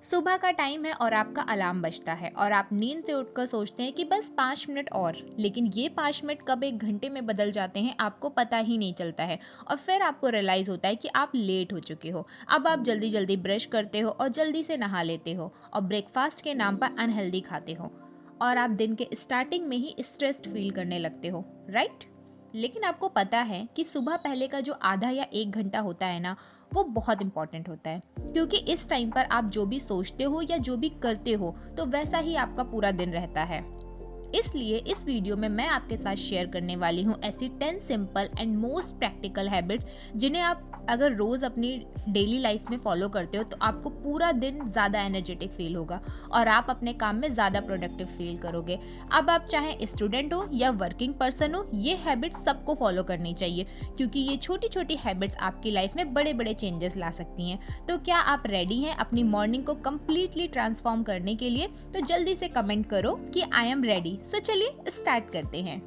सुबह का टाइम है और आपका अलार्म बजता है और आप नींद से उठकर सोचते हैं कि बस 5 मिनट और, लेकिन ये 5 मिनट कब 1 घंटे में बदल जाते हैं आपको पता ही नहीं चलता है। और फिर आपको रियलाइज़ होता है कि आप लेट हो चुके हो। अब आप जल्दी जल्दी ब्रश करते हो और जल्दी से नहा लेते हो और ब्रेकफास्ट के नाम पर अनहेल्दी खाते हो और आप दिन के स्टार्टिंग में ही स्ट्रेस्ड फील करने लगते हो, राइट? लेकिन आपको पता है कि सुबह पहले का जो आधा या 1 घंटा होता है ना, वो बहुत इंपॉर्टेंट होता है, क्योंकि इस टाइम पर आप जो भी सोचते हो या जो भी करते हो तो वैसा ही आपका पूरा दिन रहता है। इसलिए इस वीडियो में मैं आपके साथ शेयर करने वाली हूँ ऐसी 10 simple and most practical habits जिन्हें आप अगर रोज़ अपनी डेली लाइफ में फॉलो करते हो तो आपको पूरा दिन ज़्यादा एनर्जेटिक फील होगा और आप अपने काम में ज़्यादा प्रोडक्टिव फील करोगे। अब आप चाहे स्टूडेंट हो या वर्किंग पर्सन हो, ये हैबिट्स सबको फॉलो करनी चाहिए, क्योंकि ये छोटी छोटी हैबिट्स आपकी लाइफ में बड़े बड़े चेंजेस ला सकती हैं। तो क्या आप रेडी हैं अपनी मॉर्निंग को कम्प्लीटली ट्रांसफॉर्म करने के लिए? तो जल्दी से कमेंट करो कि आई एम रेडी। सो चलिए स्टार्ट करते हैं।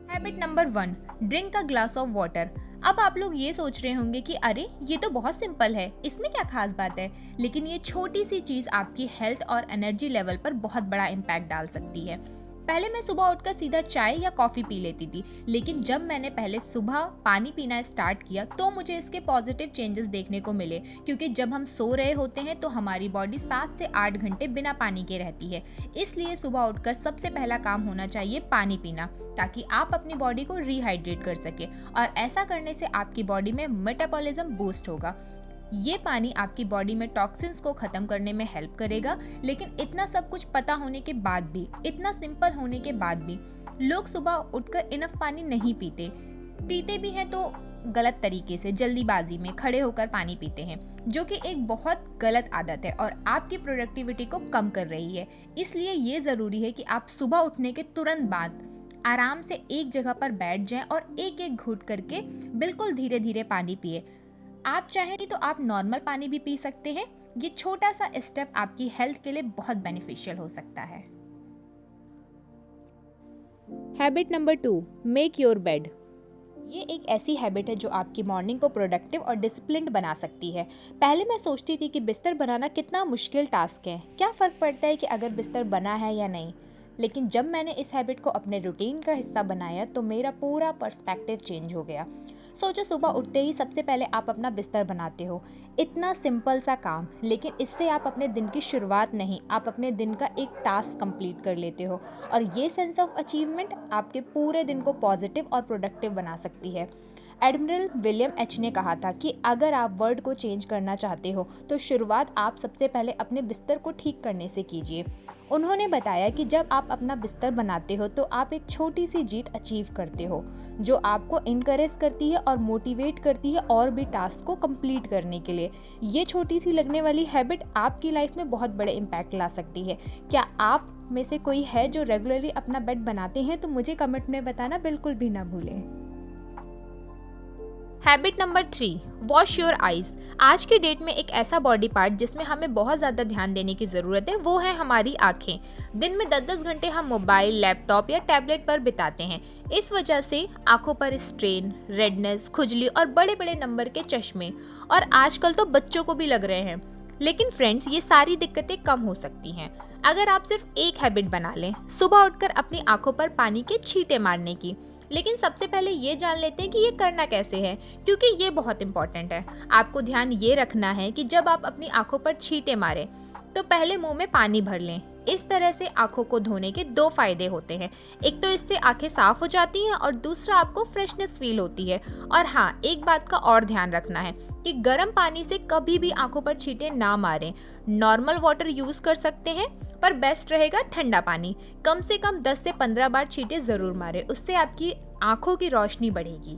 Habit number 1, drink a glass of water. अब आप लोग ये सोच रहे होंगे कि अरे ये तो बहुत सिंपल है, इसमें क्या खास बात है? लेकिन ये छोटी सी चीज़ आपकी हेल्थ और एनर्जी लेवल पर बहुत बड़ा इम्पैक्ट डाल सकती है। पहले मैं सुबह उठकर सीधा चाय या कॉफ़ी पी लेती थी, लेकिन जब मैंने पहले सुबह पानी पीना स्टार्ट किया तो मुझे इसके पॉजिटिव चेंजेस देखने को मिले, क्योंकि जब हम सो रहे होते हैं तो हमारी बॉडी 7 से 8 घंटे बिना पानी के रहती है। इसलिए सुबह उठकर सबसे पहला काम होना चाहिए पानी पीना, ताकि आप अपनी बॉडी को रिहाइड्रेट कर सके और ऐसा करने से आपकी बॉडी में मेटाबॉलिज्म बूस्ट होगा। ये पानी आपकी बॉडी में टॉक्सिन्स को ख़त्म करने में हेल्प करेगा। लेकिन इतना सब कुछ पता होने के बाद भी, इतना सिंपल होने के बाद भी लोग सुबह उठकर इनफ पानी नहीं पीते। पीते भी हैं तो गलत तरीके से, जल्दीबाजी में खड़े होकर पानी पीते हैं, जो कि एक बहुत गलत आदत है और आपकी प्रोडक्टिविटी को कम कर रही है। इसलिए ये ज़रूरी है कि आप सुबह उठने के तुरंत बाद आराम से एक जगह पर बैठ जाएं और एक एक घूंट करके बिल्कुल धीरे धीरे पानी पिए। आप चाहें तो आप नॉर्मल पानी भी पी सकते हैं। ये छोटा सा स्टेप आपकी हेल्थ के लिए बहुत बेनिफिशियल हो सकता है। Habit number 2, make your bed. ये एक ऐसी हैबिट है जो आपकी मॉर्निंग को प्रोडक्टिव और डिसिप्लिन्ड बना सकती है। पहले मैं सोचती थी कि बिस्तर बनाना कितना मुश्किल टास्क है, क्या फ़र्क पड़ता है कि अगर बिस्तर बना है या नहीं। लेकिन जब मैंने इस हैबिट को अपने रूटीन का हिस्सा बनाया तो मेरा पूरा पर्सपेक्टिव चेंज हो गया। सोचो, सुबह उठते ही सबसे पहले आप अपना बिस्तर बनाते हो। इतना सिंपल सा काम, लेकिन इससे आप अपने दिन की शुरुआत नहीं, आप अपने दिन का एक टास्क कंप्लीट कर लेते हो और ये सेंस ऑफ अचीवमेंट आपके पूरे दिन को पॉजिटिव और प्रोडक्टिव बना सकती है। एडमिरल विलियम एच ने कहा था कि अगर आप वर्ल्ड को चेंज करना चाहते हो तो शुरुआत आप सबसे पहले अपने बिस्तर को ठीक करने से कीजिए। उन्होंने बताया कि जब आप अपना बिस्तर बनाते हो तो आप एक छोटी सी जीत अचीव करते हो, जो आपको इनकरेज करती है और मोटिवेट करती है और भी टास्क को कंप्लीट करने के लिए। ये छोटी सी लगने वाली हैबिट आपकी लाइफ में बहुत बड़े इम्पैक्ट ला सकती है। क्या आप में से कोई है जो रेगुलरली अपना बेड बनाते हैं? तो मुझे कमेंट में बताना बिल्कुल भी ना भूलें। Habit number 3, wash your eyes. आज की डेट में एक ऐसा बॉडी पार्ट जिसमें हमें बहुत ज़्यादा ध्यान देने की ज़रूरत है, वो है हमारी आँखें। दिन में 10-10 घंटे हम मोबाइल, लैपटॉप या टैबलेट पर बिताते हैं। इस वजह से आँखों पर स्ट्रेन, रेडनेस, खुजली और बड़े बड़े नंबर के चश्मे, और आजकल तो बच्चों को भी लग रहे हैं। लेकिन फ्रेंड्स, ये सारी दिक्कतें कम हो सकती हैं अगर आप सिर्फ एक हैबिट बना लें, सुबह उठकर अपनी आँखों पर पानी के छींटे मारने की। लेकिन सबसे पहले ये जान लेते हैं कि ये करना कैसे है, क्योंकि ये बहुत इंपॉर्टेंट है। आपको ध्यान ये रखना है कि जब आप अपनी आंखों पर छींटे मारें तो पहले मुंह में पानी भर लें। इस तरह से आंखों को धोने के 2 फायदे होते हैं। एक तो इससे आंखें साफ हो जाती हैं और दूसरा आपको फ्रेशनेस फील होती है। और हाँ, एक बात का और ध्यान रखना है कि गर्म पानी से कभी भी आंखों पर छींटे ना मारें। नॉर्मल वाटर यूज कर सकते हैं, पर बेस्ट रहेगा ठंडा पानी। कम से कम 10 से 15 बार छींटे जरूर मारें, उससे आपकी आंखों की रोशनी बढ़ेगी।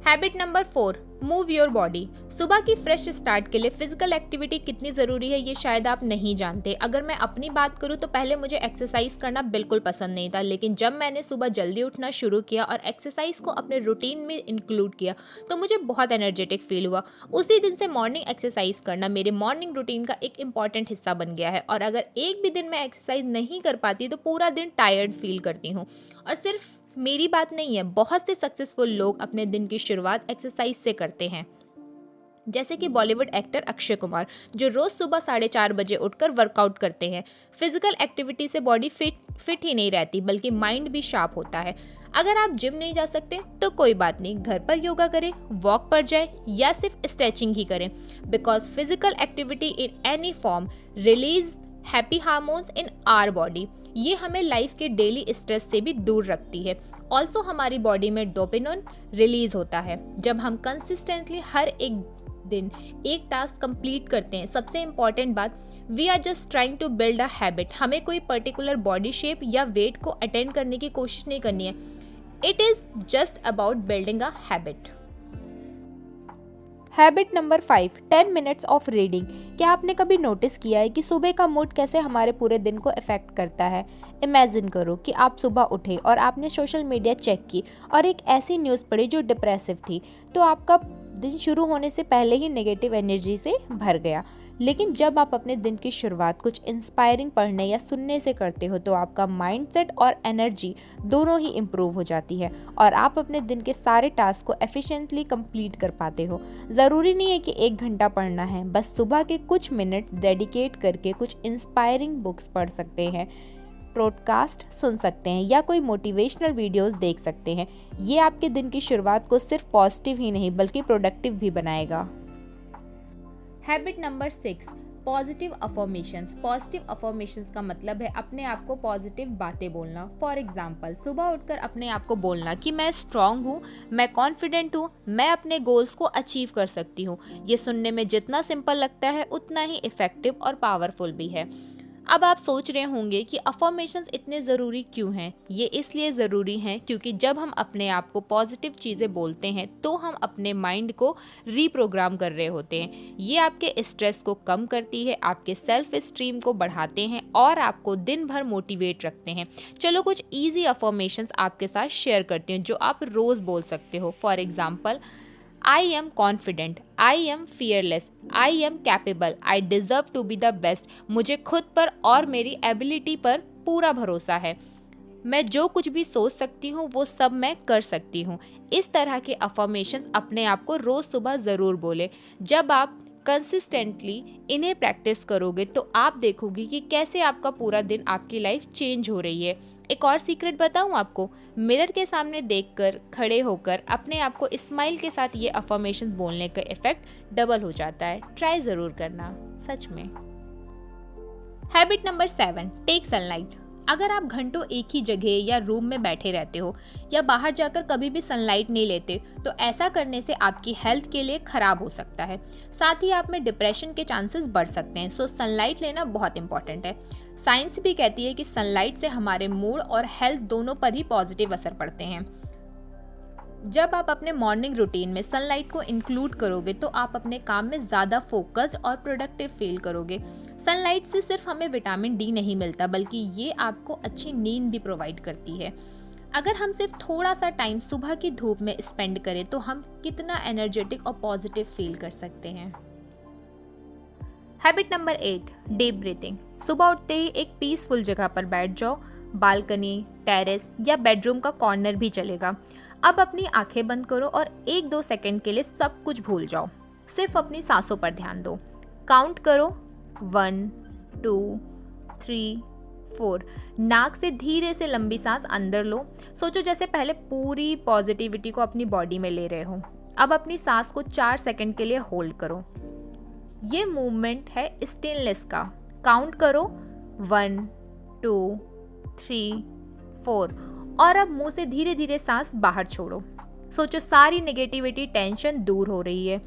Habit number 4, move your body. सुबह की फ्रेश स्टार्ट के लिए फिजिकल एक्टिविटी कितनी ज़रूरी है ये शायद आप नहीं जानते। अगर मैं अपनी बात करूँ तो पहले मुझे एक्सरसाइज करना बिल्कुल पसंद नहीं था, लेकिन जब मैंने सुबह जल्दी उठना शुरू किया और एक्सरसाइज को अपने रूटीन में इंक्लूड किया तो मुझे बहुत एनर्जेटिक फील हुआ। उसी दिन से मॉर्निंग एक्सरसाइज करना मेरे मॉर्निंग रूटीन का एक इम्पॉर्टेंट हिस्सा बन गया है और अगर एक भी दिन मैं एक्सरसाइज नहीं कर पाती तो पूरा दिन टायर्ड फील करती हूँ। और सिर्फ मेरी बात नहीं है, बहुत से सक्सेसफुल लोग अपने दिन की शुरुआत एक्सरसाइज से करते हैं। जैसे कि बॉलीवुड एक्टर अक्षय कुमार, जो रोज सुबह 4:30 बजे उठकर वर्कआउट करते हैं। फिजिकल एक्टिविटी से बॉडी फिट ही नहीं रहती, बल्कि माइंड भी शार्प होता है। अगर आप जिम नहीं जा सकते तो कोई बात नहीं, घर पर योगा करें, वॉक पर जाए या सिर्फ स्ट्रेचिंग ही करें, because physical activity in any form release happy hormones in our body. ये हमें लाइफ के डेली स्ट्रेस से भी दूर रखती है। ऑल्सो हमारी बॉडी में डोपामिन रिलीज होता है जब हम कंसिस्टेंटली हर एक दिन एक टास्क कंप्लीट करते हैं। सबसे इम्पॉर्टेंट बात, we are just trying to build a habit. हमें कोई पर्टिकुलर बॉडी शेप या वेट को अटेंड करने की कोशिश नहीं करनी है। It is just about building a habit. Habit number 5, 10 minutes of reading. क्या आपने कभी नोटिस किया है कि सुबह का मूड कैसे हमारे पूरे दिन को इफेक्ट करता है? इमेजिन करो कि आप सुबह उठे और आपने सोशल मीडिया चेक की और एक ऐसी न्यूज़ पढ़ी जो डिप्रेसिव थी, तो आपका दिन शुरू होने से पहले ही नेगेटिव एनर्जी से भर गया। लेकिन जब आप अपने दिन की शुरुआत कुछ इंस्पायरिंग पढ़ने या सुनने से करते हो तो आपका माइंडसेट और एनर्जी दोनों ही इम्प्रूव हो जाती है और आप अपने दिन के सारे टास्क को एफिशिएंटली कंप्लीट कर पाते हो। ज़रूरी नहीं है कि 1 घंटा पढ़ना है, बस सुबह के कुछ मिनट डेडिकेट करके कुछ इंस्पायरिंग बुक्स पढ़ सकते हैं, पॉडकास्ट सुन सकते हैं या कोई मोटिवेशनल वीडियोस देख सकते हैं। ये आपके दिन की शुरुआत को सिर्फ पॉजिटिव ही नहीं बल्कि प्रोडक्टिव भी बनाएगा। Habit number 6, positive affirmations. Positive affirmations का मतलब है अपने आप को पॉजिटिव बातें बोलना। फॉर एग्जाम्पल, सुबह उठकर अपने आप को बोलना कि मैं स्ट्रांग हूँ, मैं कॉन्फिडेंट हूँ, मैं अपने गोल्स को अचीव कर सकती हूँ। ये सुनने में जितना सिंपल लगता है उतना ही इफेक्टिव और पावरफुल भी है। अब आप सोच रहे होंगे कि अफर्मेशंस इतने ज़रूरी क्यों हैं? ये इसलिए ज़रूरी हैं क्योंकि जब हम अपने आप को पॉजिटिव चीज़ें बोलते हैं तो हम अपने माइंड को रीप्रोग्राम कर रहे होते हैं। ये आपके स्ट्रेस को कम करती है, आपके सेल्फ एस्टीम को बढ़ाते हैं और आपको दिन भर मोटिवेट रखते हैं। चलो कुछ ईजी अफर्मेशंस आपके साथ शेयर करती हूँ जो आप रोज़ बोल सकते हो। For example, I am confident, I am fearless, I am capable, I deserve to be the best। मुझे खुद पर और मेरी एबिलिटी पर पूरा भरोसा है। मैं जो कुछ भी सोच सकती हूँ वो सब मैं कर सकती हूँ। इस तरह के अफर्मेशंस अपने आप को रोज़ सुबह ज़रूर बोले। जब आप कंसिस्टेंटली इन्हें प्रैक्टिस करोगे तो आप देखोगे कि कैसे आपका पूरा दिन, आपकी लाइफ चेंज हो रही है। एक और सीक्रेट बताऊं आपको, मिरर के सामने देखकर, खड़े होकर अपने आप को स्माइल के साथ ये अफर्मेशंस बोलने का इफेक्ट डबल हो जाता है। ट्राई ज़रूर करना, सच में। Habit number 7, take sunlight. अगर आप घंटों एक ही जगह या रूम में बैठे रहते हो या बाहर जाकर कभी भी सनलाइट नहीं लेते तो ऐसा करने से आपकी हेल्थ के लिए खराब हो सकता है। साथ ही आप में डिप्रेशन के चांसेस बढ़ सकते हैं। सो सनलाइट लेना बहुत इंपॉर्टेंट है। साइंस भी कहती है कि सनलाइट से हमारे मूड और हेल्थ दोनों पर ही पॉजिटिव असर पड़ते हैं। जब आप अपने मॉर्निंग रूटीन में सनलाइट को इंक्लूड करोगे तो आप अपने काम में ज़्यादा फोकस्ड और प्रोडक्टिव फील करोगे। सनलाइट से सिर्फ हमें विटामिन डी नहीं मिलता बल्कि ये आपको अच्छी नींद भी प्रोवाइड करती है। अगर हम सिर्फ थोड़ा सा टाइम सुबह की धूप में स्पेंड करें तो हम कितना एनर्जेटिक और पॉजिटिव फील कर सकते हैं। Habit number 8, deep breathing. सुबह उठते ही एक पीसफुल जगह पर बैठ जाओ, बालकनी, टेरेस या बेडरूम का कॉर्नर भी चलेगा। अब अपनी आंखें बंद करो और 1-2 सेकंड के लिए सब कुछ भूल जाओ। सिर्फ अपनी सांसों पर ध्यान दो। काउंट करो 1, 2, 3, 4। नाक से धीरे से लंबी सांस अंदर लो। सोचो जैसे पहले पूरी पॉजिटिविटी को अपनी बॉडी में ले रहे हो। अब अपनी सांस को 4 सेकंड के लिए होल्ड करो। ये मूवमेंट है स्टिलनेस का। काउंट करो 1, 2, 3, 4 और अब मुंह से धीरे धीरे सांस बाहर छोड़ो। सोचो सारी नेगेटिविटी, टेंशन दूर हो रही है।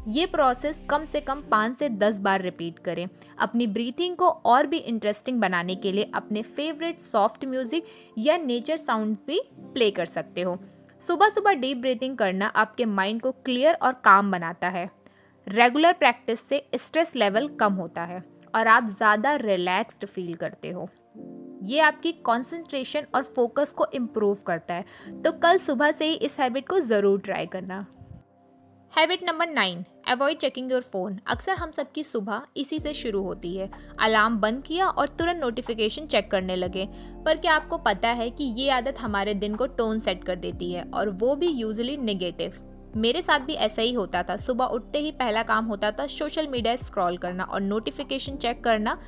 ये प्रोसेस कम से कम 5 से 10 बार रिपीट करें। अपनी ब्रीथिंग को और भी इंटरेस्टिंग बनाने के लिए अपने फेवरेट सॉफ्ट म्यूजिक या नेचर साउंड भी प्ले कर सकते हो। सुबह सुबह डीप ब्रीथिंग करना आपके माइंड को क्लियर और काम बनाता है। रेगुलर प्रैक्टिस से स्ट्रेस लेवल कम होता है और आप ज़्यादा रिलैक्स्ड फील करते हो। ये आपकी कंसंट्रेशन और फोकस को इम्प्रूव करता है। तो कल सुबह से ही इस हैबिट को ज़रूर ट्राई करना। Habit number 9, avoid checking your phone. अक्सर हम सबकी सुबह इसी से शुरू होती है। अलार्म बंद किया और तुरंत नोटिफिकेशन चेक करने लगे। पर क्या आपको पता है कि ये आदत हमारे दिन को टोन सेट कर देती है और वो भी यूजुअली नेगेटिव। मेरे साथ भी ऐसा ही होता था। सुबह उठते ही पहला काम होता था सोशल मीडिया स्क्रॉल करना और नोटिफिकेशन चेक करना।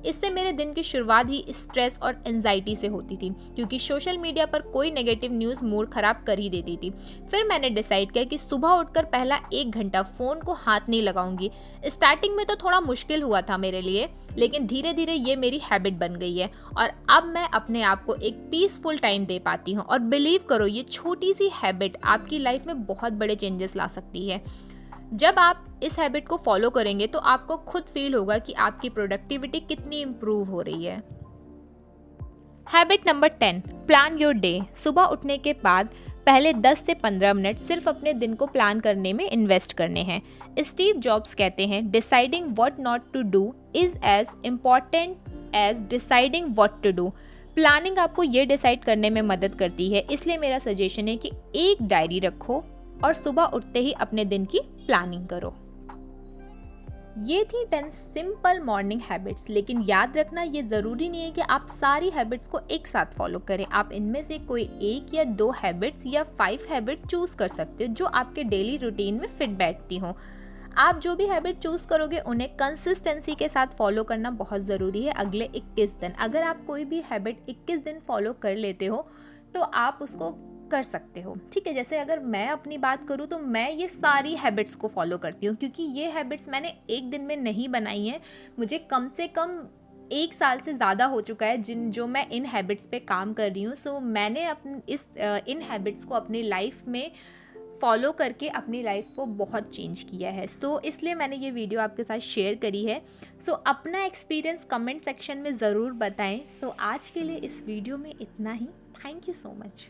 इससे मेरे दिन की शुरुआत ही स्ट्रेस और एंजाइटी से होती थी, क्योंकि सोशल मीडिया पर कोई नेगेटिव न्यूज़ मूड ख़राब कर ही देती थी। फिर मैंने डिसाइड किया कि सुबह उठकर पहला 1 घंटा फ़ोन को हाथ नहीं लगाऊंगी। स्टार्टिंग में तो थोड़ा मुश्किल हुआ था मेरे लिए, लेकिन धीरे धीरे ये मेरी हैबिट बन गई है और अब मैं अपने आप को एक पीसफुल टाइम दे पाती हूँ। और बिलीव करो, ये छोटी सी हैबिट आपकी लाइफ में बहुत बड़े चेंजेस ला सकती है। जब आप इस हैबिट को फॉलो करेंगे तो आपको खुद फील होगा कि आपकी प्रोडक्टिविटी कितनी इम्प्रूव हो रही है। Habit number 10, plan your day. सुबह उठने के बाद पहले 10 से 15 मिनट सिर्फ अपने दिन को प्लान करने में इन्वेस्ट करने हैं। स्टीव जॉब्स कहते हैं, deciding what not to do is as important as deciding what to do. Planning आपको ये डिसाइड करने में मदद करती है, इसलिए मेरा सजेशन है कि एक डायरी रखो और सुबह उठते ही अपने दिन की प्लानिंग करो। ये थी 10 सिंपल मॉर्निंग हैबिट्स, लेकिन याद रखना ये ज़रूरी नहीं है कि आप सारी हैबिट्स को एक साथ फॉलो करें। आप इनमें से कोई 1 या 2 हैबिट्स या 5 हैबिट चूज़ कर सकते हो जो आपके डेली रूटीन में फिट बैठती हों। आप जो भी हैबिट चूज़ करोगे उन्हें कंसिस्टेंसी के साथ फॉलो करना बहुत ज़रूरी है। अगले 21 दिन अगर आप कोई भी हैबिट 21 दिन फॉलो कर लेते हो तो आप उसको कर सकते हो, ठीक है। जैसे अगर मैं अपनी बात करूँ तो मैं ये सारी हैबिट्स को फॉलो करती हूँ, क्योंकि ये हैबिट्स मैंने एक दिन में नहीं बनाई हैं। मुझे कम से कम 1 साल से ज़्यादा हो चुका है जो मैं इन हैबिट्स पे काम कर रही हूँ। सो मैंने इन हैबिट्स को अपनी लाइफ में फॉलो करके अपनी लाइफ को बहुत चेंज किया है। सो इसलिए मैंने ये वीडियो आपके साथ शेयर करी है। सो अपना एक्सपीरियंस कमेंट सेक्शन में ज़रूर बताएं। सो आज के लिए इस वीडियो में इतना ही। Thank you so much.